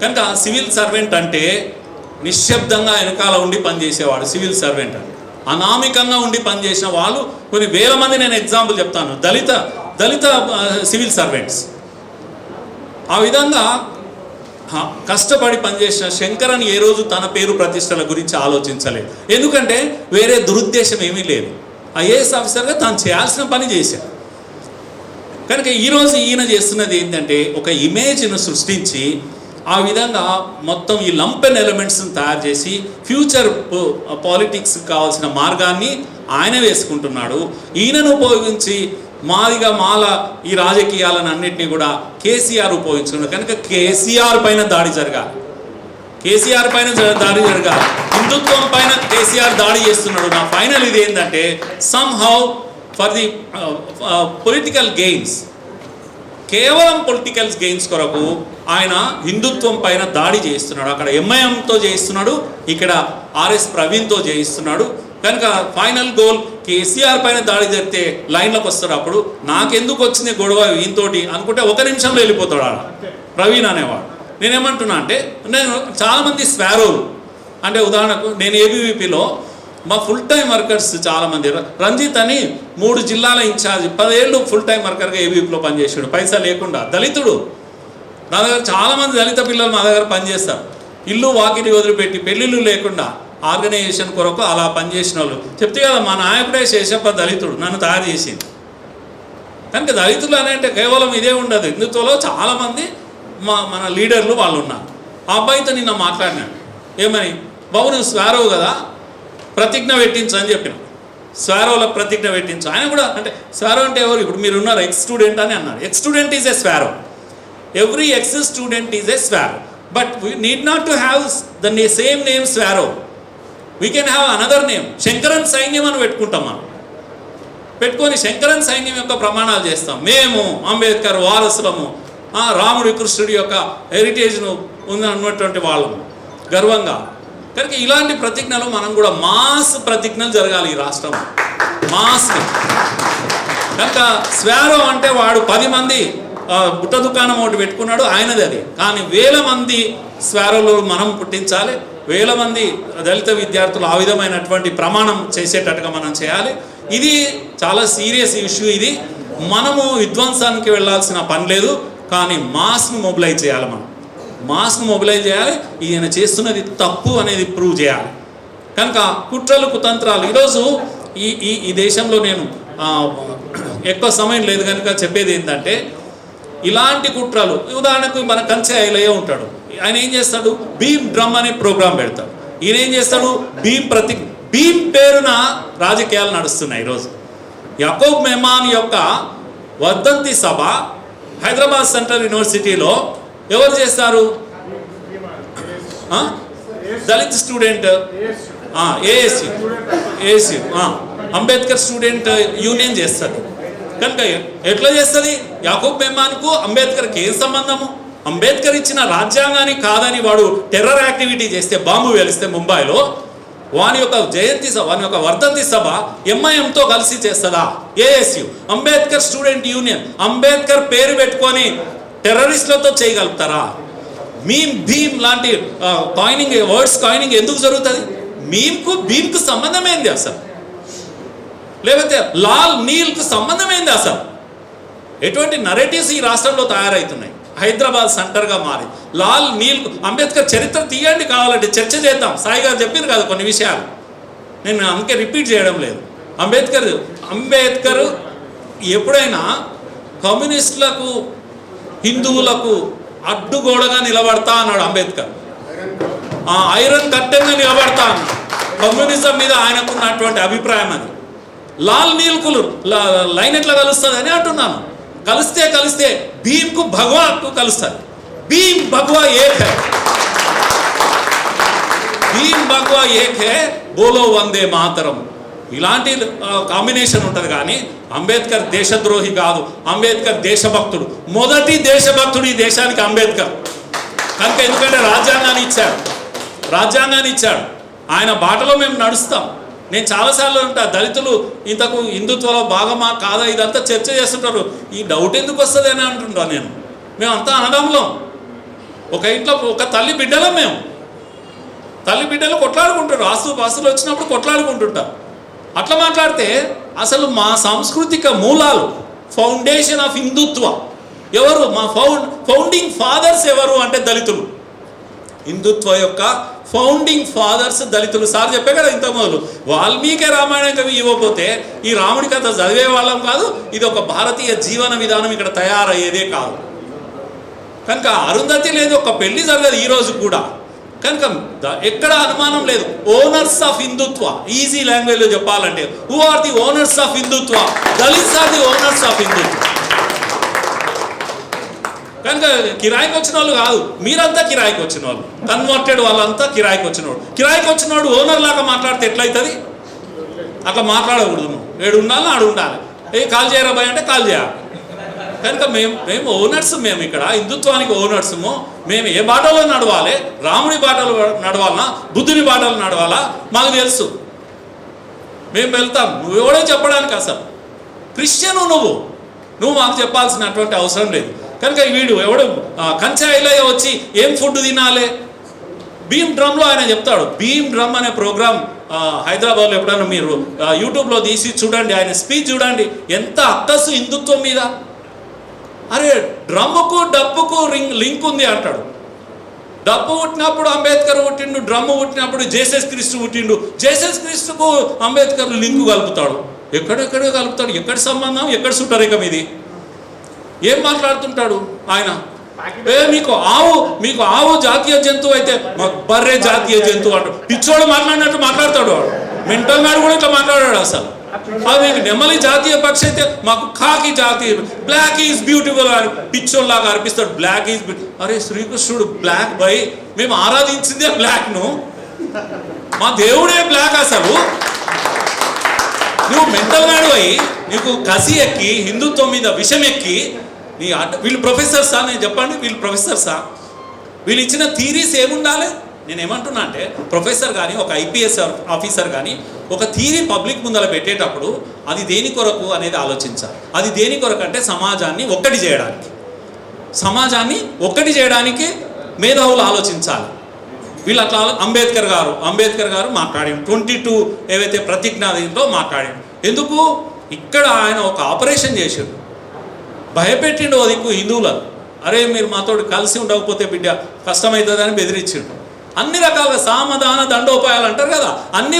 కనుక సివిల్ సర్వెంట్ అంటే నిశ్శబ్దంగా వెనకాల ఉండి పనిచేసేవాడు సివిల్ సర్వెంట్ అని. అనామికంగా ఉండి పనిచేసిన వాళ్ళు కొన్ని వేల మంది, నేను ఎగ్జాంపుల్ చెప్తాను, దళిత సివిల్ సర్వెంట్స్. ఆ విధంగా కష్టపడి పనిచేసిన శంకరన్ ఏ రోజు తన పేరు ప్రతిష్టల గురించి ఆలోచించలేదు. ఎందుకంటే వేరే దురుద్దేశం ఏమీ లేదు. ఐఏఎస్ ఆఫీసర్గా తాను చేయాల్సిన పని చేశాడు. కనుక ఈరోజు ఈయన చేస్తున్నది ఏంటంటే ఒక ఇమేజ్ను సృష్టించి ఆ విధంగా మొత్తం ఈ లంపెన్ ఎలిమెంట్స్ని తయారు చేసి ఫ్యూచర్ పాలిటిక్స్ కావాల్సిన మార్గాన్ని ఆయన వేసుకుంటున్నాడు. ఈయనను ఉపయోగించి మాల ఈ రాజకీయాలను అన్నింటినీ కూడా కేసీఆర్ ఉపయోగించుకున్నాడు. కనుక కేసీఆర్ పైన దాడి జరగాలి, హిందుత్వం పైన కేసీఆర్ దాడి చేస్తున్నాడు. నా ఫైనల్ ఇది ఏంటంటే somehow for the political gains, కేవలం పొలిటికల్ గెయిన్స్ కొరకు ఆయన హిందుత్వం పైన దాడి చేయిస్తున్నాడు. అక్కడ ఎంఐఎంతో చేయిస్తున్నాడు, ఇక్కడ ఆర్ఎస్ ప్రవీణ్తో చేయిస్తున్నాడు. కనుక ఫైనల్ గోల్ కేసీఆర్ పైన దాడి జరిగితే లైన్లోకి వస్తాడు. అప్పుడు నాకెందుకు వచ్చింది గొడవ ఈయనతోటి అనుకుంటే 1 నిమిషంలో వెళ్ళిపోతాడు ఆడ ప్రవీణ్ అనేవాడు. నేనేమంటున్నా అంటే నేను చాలామంది స్వారోలు అంటే ఉదాహరణకు నేను ఏబీవీపీలో మా ఫుల్ టైం వర్కర్స్ చాలామంది, రంజిత్ అని 3 జిల్లాల ఇన్ఛార్జ్ 10 ఏళ్ళు ఫుల్ టైం వర్కర్గా ఏబీవీపీలో పనిచేసాడు, పైసా లేకుండా, దళితుడు. నా దగ్గర చాలామంది దళిత పిల్లలు మా దగ్గర పనిచేస్తారు, ఇల్లు వాకిలి వదిలిపెట్టి పెళ్ళిళ్ళు లేకుండా ఆర్గనైజేషన్ కొరకు అలా పనిచేసిన వాళ్ళు. చెప్తే కదా మా నాయకుడే శేషప్ప దళితుడు, నన్ను తయారు చేసింది. కనుక దళితులు అంటే కేవలం ఇదే ఉండదు, హిందుత్వంలో చాలామంది మన లీడర్లు వాళ్ళు ఉన్నారు. ఆ అబ్బాయితో నిన్న మాట్లాడినాడు, ఏమని, బాబు నువ్వు స్వారో కదా, ప్రతిజ్ఞ పెట్టించు అని చెప్పిన. స్వారోలో ప్రతిజ్ఞ పెట్టించు. ఆయన కూడా అంటే స్వారో అంటే ఎవరు, ఇప్పుడు మీరు ఉన్నారు ఎక్స్ స్టూడెంట్ అని అన్నారు. Ex student is a Swaero, every ex student is a Swaero, but we need not to have the same name Swaero. We can have another name. Sankaran సైన్యం అని పెట్టుకుంటాం మనం, పెట్టుకొని శంకరన్ సైన్యం యొక్క ప్రమాణాలు చేస్తాం. మేము అంబేద్కర్ వారసులము, రాముడి కృష్ణుడి యొక్క హెరిటేజ్ను ఉన్నటువంటి వాళ్ళము గర్వంగా. కనుక ఇలాంటి ప్రతిజ్ఞలు మనం కూడా మాస్ ప్రతిజ్ఞలు జరగాలి ఈ రాష్ట్రంలో, మాస్. కనుక స్వారో అంటే వాడు 10 మంది బుట్ట దుకాణం ఒకటి పెట్టుకున్నాడు, ఆయనది అది. కానీ 1000 మంది స్వారోలు మనం పుట్టించాలి, 1000 మంది దళిత విద్యార్థులు ఆ విధమైనటువంటి ప్రమాణం చేసేటట్టుగా మనం చేయాలి. ఇది చాలా సీరియస్ ఇష్యూ. ఇది మనము విధ్వంసానికి వెళ్ళాల్సిన పని లేదు, కానీ మాస్ను మొబిలైజ్ చేయాలి. మనం మాస్ను మొబిలైజ్ చేయాలి. ఈయన చేస్తున్నది తప్పు అనేది ప్రూవ్ చేయాలి. కనుక కుట్రలు కుతంత్రాలు ఈరోజు ఈ దేశంలో నేను ఎక్కువ సమయం లేదు కనుక చెప్పేది ఏంటంటే ఇలాంటి కుట్రలు, ఉదాహరణకు మన కంచె ఐలయ్య ఉంటాడు, ఆయన ఏం చేస్తాడు, భీమ్ డ్రమ్ అనే ప్రోగ్రాం పెడతాడు. ఈయన ఏం చేస్తాడు, భీమ్ పేరున రాజకీయాలు నడుస్తున్నాయి ఈరోజు. యాకూబ్ మెహమాన్ యొక్క వర్ధంతి సభ హైదరాబాద్ సెంట్రల్ యూనివర్సిటీలో ఎవరు చేస్తారు, Dalit student ASU Ambedkar student union చేస్తుంది. కనుక ఎట్లా చేస్తుంది, యాకూబ్ మెహమాన్కు అంబేద్కర్కి ఏం సంబంధము? అంబేద్కర్ ఇచ్చిన రాజ్యాంగాన్ని కాదని వాడు టెర్రర్ యాక్టివిటీ చేస్తే, బాంబు వేలిస్తే ముంబైలో, వాని యొక్క జయంతి సభ, వాని యొక్క వర్ధంతి సభ ఎంఐఎంతో కలిసి చేస్తుందా? ఏఎస్యు, అంబేద్కర్ స్టూడెంట్ యూనియన్, అంబేద్కర్ పేరు పెట్టుకొని టెర్రరిస్టులతో చేయగలుగుతారా? భీమ్ లాంటి కాయినింగ్, వర్డ్స్ కాయినింగ్ ఎందుకు జరుగుతుంది? భీమ్కు సంబంధం ఏంది అసలు? లేకపోతే లాల్ నీల్కు సంబంధం ఏంది అసలు? ఎటువంటి నరేటివ్స్ ఈ రాష్ట్రంలో తయారవుతున్నాయి. హైదరాబాద్ సెంటర్గా మారి లాల్ నీల్, అంబేద్కర్ చరిత్ర తీయండి, కావాలంటే చర్చ చేద్దాం. సాయి గారు చెప్పారు కదా కొన్ని విషయాలు, నేను అందుకే రిపీట్ చేయడం లేదు. అంబేద్కర్ ఎప్పుడైనా కమ్యూనిస్టులకు, హిందువులకు అడ్డుగోడగా నిలబడతా అన్నాడు అంబేద్కర్. ఐరన్ కర్టెన్గా నిలబడతా అన్నాడు. కమ్యూనిజం మీద ఆయనకున్నటువంటి అభిప్రాయం అది. లాల్ నీల్కులు లైన్ ఎట్లా కలుస్తుంది అని అంటున్నాను. కలిస్తే భీమ్కు భగవాకు కలుస్తుంది. భీమ్ భగవా ఏక్ హై, భీమ్ భగవా ఏక్ హై, బోలో వందే మాతరం. ఇలాంటి కాంబినేషన్ ఉంటుంది. కానీ అంబేద్కర్ దేశద్రోహి కాదు, అంబేద్కర్ దేశభక్తుడు. మొదటి దేశభక్తుడు ఈ దేశానికి అంబేద్కర్. కనుక ఎందుకంటే రాజ్యాంగాన్ని ఇచ్చాడు. ఆయన బాటలో మేము నడుస్తాం. నేను చాలాసార్లు ఉంటా, దళితులు ఇంతకు హిందుత్వలో భాగమా కాదా ఇదంతా చర్చ చేస్తుంటారు. ఈ డౌట్ ఎందుకు వస్తుంది అని అంటుంటా నేను. మేమంతా అన్నదమ్ములం, ఒక ఇంట్లో ఒక తల్లి బిడ్డలం. తల్లి బిడ్డలు కొట్లాడుకుంటారు, ఆస్తులు వచ్చినప్పుడు కొట్లాడుకుంటుంటారు. అట్లా మాట్లాడితే అసలు మా సాంస్కృతిక మూలాలు, ఫౌండేషన్ ఆఫ్ హిందుత్వ ఎవరు? మా ఫౌండింగ్ ఫాదర్స్ ఎవరు అంటే దళితులు. హిందుత్వ యొక్క ఫౌండింగ్ ఫాదర్స్ దళితులు. సార్ చెప్పే కదా ఇంత మొదలు, వాల్మీకి రామాయణం కవి ఇవ్వకపోతే ఈ రాముడి కథ చదివే వాళ్ళం కాదు. ఇది ఒక భారతీయ జీవన విధానం ఇక్కడ తయారయ్యేదే కాదు. కనుక అరుంధతి లేదు, ఒక పెళ్లి జరగదు ఈ రోజు కూడా. కనుక ఎక్కడ అనుమానం లేదు. ఓనర్స్ ఆఫ్ హిందుత్వ, ఈజీ లాంగ్వేజ్లో చెప్పాలంటే, who are the owners of Hindutva? Dalits are the owners of Hindutva. కనుక కిరాయికి వచ్చిన వాళ్ళు కాదు, మీరంతా కిరాయికి వచ్చిన వాళ్ళు. కన్వర్టెడ్ వాళ్ళంతా కిరాయికి వచ్చినవాడు. కిరాయికి వచ్చినవాడు ఓనర్ లాగా మాట్లాడితే ఎట్లయితుంది? అట్లా మాట్లాడకూడదు. నువ్వు ఏడు ఉండాలి, ఆడు ఉండాలి. కాల్ చేయరా భయ అంటే కాల్ చేయాలి. కనుక మేము ఓనర్స్. మేము ఇక్కడ హిందుత్వానికి ఓనర్స్ము. మేము ఏ బాటలో నడవాలి? రాముడి బాటలు నడవాలన్నా, బుద్ధుని బాటలు నడవాలా మాకు తెలుసు. మేము వెళ్తాం. నువ్వు ఎవడో చెప్పడానికి అసలు క్రిస్టియను నువ్వు మాకు చెప్పాల్సినటువంటి అవసరం లేదు. కనుక వీడు ఎవడు కంచాయిలో వచ్చి ఏం ఫుడ్ తినాలి? భీమ్ డ్రమ్లో ఆయన చెప్తాడు. భీమ్ డ్రమ్ అనే ప్రోగ్రామ్ హైదరాబాద్లో ఎప్పుడైనా మీరు యూట్యూబ్లో తీసి చూడండి. ఆయన స్పీచ్ చూడండి, ఎంత అక్కసు హిందుత్వం మీద. అరే డ్రమ్ముకు డప్పుకు లింక్ ఉంది అంటాడు. డప్పు పుట్టినప్పుడు అంబేద్కర్ పుట్టిండు, డ్రమ్ము పుట్టినప్పుడు జేసస్ క్రీస్తు పుట్టిండు. జేసస్ క్రీస్తుకు అంబేద్కర్ లింకు కలుపుతాడు. ఎక్కడెక్కడో కలుపుతాడు. ఎక్కడి సంబంధం, ఎక్కడి సుట్టరేఖం ఇది? ఏం మాట్లాడుతుంటాడు ఆయన? మీకు ఆవు జాతీయ జంతువు అయితే మాకు బర్రె జాతీయ జంతువు అంటాడు. పిచ్చోడు మాట్లాడినట్టు మాట్లాడతాడు వాడు. మెంటల్ మ్యాడ్ కూడా ఇట్లా మాట్లాడాడు అసలు. అది మీకు నెమలి జాతీయ పక్షి అయితే మాకు కాకి జాతీయ, బ్లాక్ ఈజ్ బ్యూటిఫుల్ అని పిచ్చోడ్ లాగా అర్పిస్తాడు. బ్లాక్ ఈజ్ అరే శ్రీకృష్ణుడు బ్లాక్ బై, మేము ఆరాధించిందే బ్లాక్ను. మా దేవుడే బ్లాక్. అసలు నువ్వు మెంటల్ మ్యాడ్ అయి నీకు కసి ఎక్కి హిందుత్వం మీద విషం ఎక్కి వీళ్ళు ప్రొఫెసర్సా? నేను చెప్పండి, వీళ్ళు ప్రొఫెసర్సా? వీళ్ళు ఇచ్చిన థీరీస్ ఏముండాలి? నేను ఏమంటున్నా అంటే, ప్రొఫెసర్ కానీ ఒక ఐపీఎస్ ఆఫీసర్ కానీ ఒక థీరీ పబ్లిక్ ముందర పెట్టేటప్పుడు అది దేని కొరకు అనేది ఆలోచించాలి. అది దేని కొరకు అంటే సమాజాన్ని ఒక్కటి చేయడానికి మేధావులు ఆలోచించాలి. వీళ్ళు అట్లా అంబేద్కర్ గారు మాట్లాడారు. 22 ఏవైతే ప్రతిజ్ఞా దీంట్లో మాట్లాడాడు. ఎందుకు? ఇక్కడ ఆయన ఒక ఆపరేషన్ చేశాడు, భయపెట్టిండు దిక్కు హిందువులను. అరే మీరు మాతో కలిసి ఉండకపోతే బిడ్డ కష్టమవుతుందని బెదిరించిండు. అన్ని రకాలుగా సామధాన దండోపాయాలు అంటారు కదా, అన్ని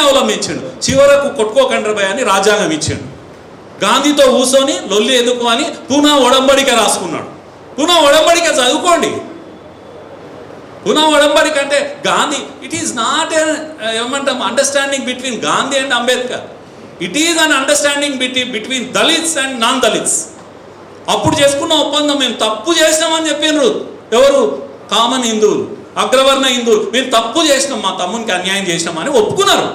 అవలంబించిండు. చివరకు కొట్టుకోకండ్ర భయ అని రాజ్యాంగం ఇచ్చిండు. గాంధీతో కూర్చొని లొల్లి ఎందుకు అని పూనా ఒడంబడిక రాసుకున్నాడు. పూనా ఒడంబడిక చదువుకోండి. పూనా ఒడంబడిక అంటే గాంధీ, ఇట్ ఈస్ నాట్ ఏమంటాం understanding between Gandhi and Ambedkar. It is an understanding between Dalits and non Dalits. అప్పుడు చేసుకున్న ఒప్పందం. మేము తప్పు చేసినామని చెప్పినారు ఎవరు? కామన్ హిందువులు, అగ్రవర్ణ హిందువులు. మేము తప్పు చేసినాం, మా తమ్మునికి అన్యాయం చేసినామని ఒప్పుకున్నారు.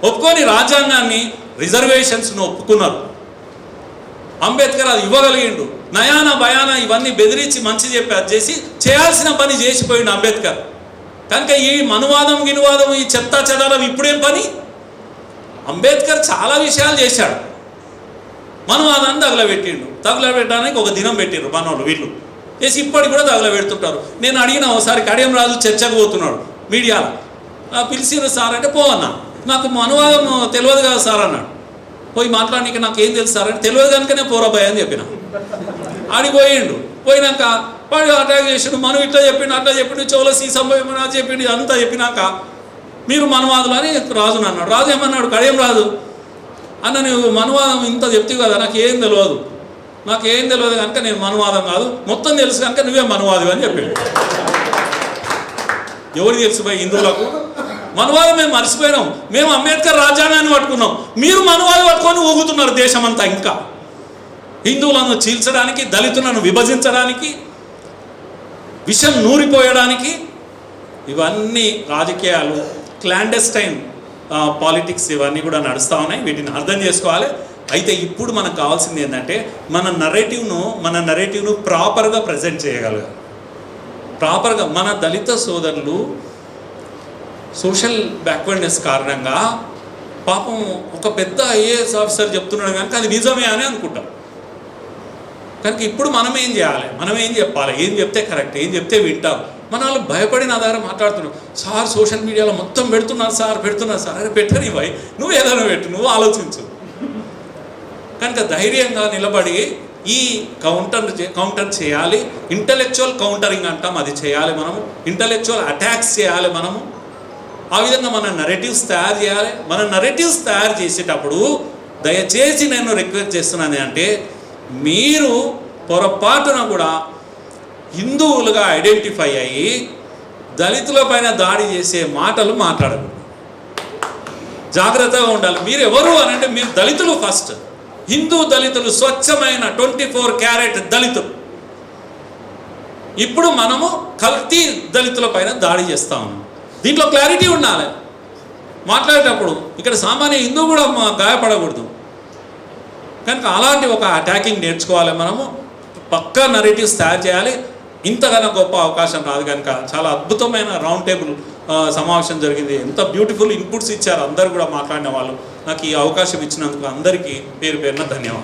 ఒప్పుకొని రాజ్యాంగాన్ని, రిజర్వేషన్స్ను ఒప్పుకున్నారు. అంబేద్కర్ అది ఇవ్వగలిగిండు. నయాన భయాన ఇవన్నీ బెదిరించి మంచి చెప్పి అది చేసి చేయాల్సిన పని చేసిపోయిండు అంబేద్కర్. కనుక ఈ మనువాదం గినువాదం ఈ చెత్త చెదారం ఇప్పుడేం పని? అంబేద్కర్ చాలా విషయాలు చేశాడు. మనువాదాన్ని తగలబెట్టడానికి ఒక దినం పెట్టిండ్రు మనోళ్ళు వీళ్ళు చేసి ఇప్పటికి కూడా తగలబెడుతుంటారు. నేను అడిగిన ఒకసారి కడియం రాజు చర్చకు పోతున్నాడు మీడియాలో, పిలిచిన సార్ అంటే పోవన్నా, నాకు మనువాదం తెలియదు కదా సార్ అన్నాడు. పోయి మాట్లాడడానికి నాకు ఏం తెలుసు సార్ అంటే తెలియదు కనుకనే పోరాబాయ్ అని చెప్పిన. ఆడిపోయిండు. పోయినాక వాడు అటాక్ చేసిండు, మనం ఇట్లా చెప్పిండు అట్లా చెప్పిండు, చెవుల సీసంభవం చెప్పిండు, అంతా చెప్పినాక మీరు మనువాదులు అని రాజుని అన్నాడు. రాజు ఏమన్నాడు, కడియం రాజు అన్న నువ్వు మనువాదం ఇంత చెప్తావు కదా, నాకేం తెలియదు కనుక నేను మనువాదం కాదు, మొత్తం తెలుసు కనుక నువ్వే మనువాది అని చెప్పిండు. ఎవరికి తెలిసిపోయి హిందువులకు మనువాదం మేము మర్చిపోయినాం. మేము అంబేద్కర్ రాజ్యాంగాన్ని పట్టుకున్నాం, మీరు మనువాదం పట్టుకొని ఊగుతున్నారు దేశమంతా. ఇంకా హిందువులను చీల్చడానికి, దళితులను విభజించడానికి, విషం నూరిపోయడానికి ఇవన్నీ రాజకీయాలు, క్లాండెస్టైన్ పాలిటిక్స్ ఇవన్నీ కూడా నడుస్తూ ఉన్నాయి. వీటిని అర్థం చేసుకోవాలి. అయితే ఇప్పుడు మనకు కావాల్సింది ఏంటంటే మన నరేటివ్ను ప్రాపర్గా ప్రజెంట్ చేయగలగాలి. ప్రాపర్గా మన దళిత సోదరులు సోషల్ బ్యాక్వర్డ్నెస్ కారణంగా పాపం ఒక పెద్ద ఐఏఎస్ ఆఫీసర్ చెప్తున్నాడు కనుక అది నిజమే అని అనుకుంటాం. కనుక ఇప్పుడు మనం ఏం చేయాలి, మనం ఏం చెప్పాలి, ఏం చెప్తే కరెక్ట్, ఏం చెప్తే వింటాం. మన వాళ్ళు భయపడిన ఆధారం మాట్లాడుతున్నాం. సార్ సోషల్ మీడియాలో మొత్తం పెడుతున్నారు సార్ అరే పెట్టని భయ్, నువ్వు ఏదైనా పెట్టు, నువ్వు ఆలోచించు. కనుక ధైర్యంగా నిలబడి ఈ కౌంటర్ చేయాలి. ఇంటలెక్చువల్ కౌంటరింగ్ అంటాం, అది చేయాలి మనము. ఇంటలెక్చువల్ అటాక్స్ చేయాలి మనము. ఆ విధంగా మన నరేటివ్స్ తయారు చేయాలి. మన నరేటివ్స్ తయారు చేసేటప్పుడు దయచేసి నేను రిక్వెస్ట్ చేస్తున్నాను అంటే మీరు పొరపాటున కూడా హిందువులుగా ఐడెంటిఫై అయ్యి దళితుల పైన దాడి చేసే మాటలు మాట్లాడకూడదు. జాగ్రత్తగా ఉండాలి. మీరు ఎవరు అని అంటే మీరు దళితులు ఫస్ట్. హిందూ దళితులు స్వచ్ఛమైన 24 క్యారెట్ దళితులు. ఇప్పుడు మనము కల్తీ దళితుల పైన దాడి చేస్తా ఉన్నాం. దీంట్లో క్లారిటీ ఉండాలి మాట్లాడేటప్పుడు. ఇక్కడ సామాన్య హిందూ కూడా గాయపడకూడదు. కనుక అలాంటి ఒక అటాకింగ్ నేర్చుకోవాలి మనము. పక్కా నరేటివ్స్ తయారు చేయాలి. ఇంతకన్నా గొప్ప అవకాశం రాదు. కనుక చాలా అద్భుతమైన రౌండ్ టేబుల్ సమావేశం జరిగింది. ఎంత బ్యూటిఫుల్ ఇన్పుట్స్ ఇచ్చారు అందరు కూడా మాట్లాడిన వాళ్ళు. నాకు ఈ అవకాశం ఇచ్చినందుకు అందరికీ పేరు పేరున ధన్యవాదాలు.